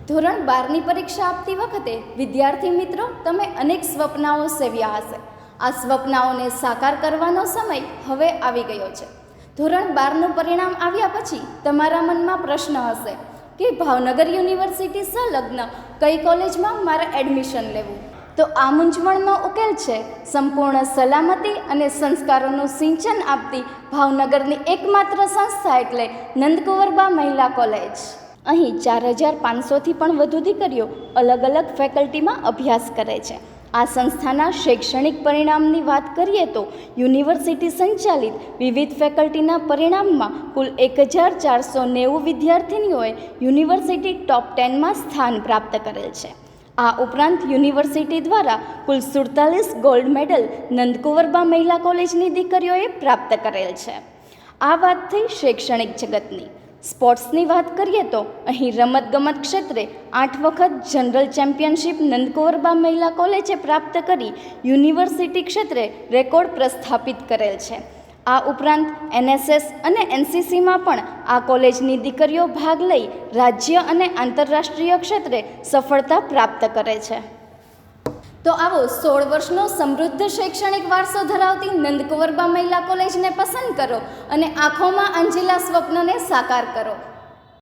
ધોરણ 12ની પરીક્ષા આપતી વખતે વિદ્યાર્થી મિત્રો તમે અનેક સ્વપ્નાઓ સેવ્યા હશે. આ સ્વપ્નાઓને સાકાર કરવાનો સમય હવે આવી ગયો છે. ધોરણ 12નું પરિણામ આવ્યા પછી તમારા મનમાં પ્રશ્ન હશે કે ભાવનગર યુનિવર્સિટી સંલગ્ન કઈ કોલેજમાં મારે એડમિશન લેવું. તો આ મૂંઝવણનો ઉકેલ છે સંપૂર્ણ સલામતી અને સંસ્કારોનું સિંચન આપતી ભાવનગરની એકમાત્ર સંસ્થા એટલે નંદકુંવરબા મહિલા કોલેજ. અહીં 4500થી પણ વધુ દીકરીઓ અલગ અલગ ફેકલ્ટીમાં અભ્યાસ કરે છે. આ સંસ્થાના શૈક્ષણિક પરિણામની વાત કરીએ તો યુનિવર્સિટી સંચાલિત વિવિધ ફેકલ્ટીના પરિણામમાં કુલ 1490 વિદ્યાર્થીનીઓએ યુનિવર્સિટી ટોપ 10માં સ્થાન પ્રાપ્ત કરેલ છે. આ ઉપરાંત યુનિવર્સિટી દ્વારા કુલ 47 ગોલ્ડ મેડલ નંદકુંવરબા મહિલા કોલેજની દીકરીઓએ પ્રાપ્ત કરેલ છે. આ વાત થઈ શૈક્ષણિક જગતની. સ્પોર્ટ્સની વાત કરીએ તો અહીં રમતગમત ક્ષેત્રે 8 વખત જનરલ ચેમ્પિયનશિપ નંદકુંવરબા મહિલા કોલેજે પ્રાપ્ત કરી યુનિવર્સિટી ક્ષેત્રે રેકોર્ડ પ્રસ્થાપિત કરેલ છે. આ ઉપરાંત NSS અને NCCમાં પણ આ કોલેજની દીકરીઓ ભાગ લઈ રાજ્ય અને આંતરરાષ્ટ્રીય ક્ષેત્રે સફળતા પ્રાપ્ત કરે છે. તો આવો 16 વર્ષનો સમૃદ્ધ શૈક્ષણિક વારસો ધરાવતી નંદકુંવરબા મહિલા કોલેજને પસંદ કરો અને આંખોમાં આંજીલા સ્વપ્નને સાકાર કરો.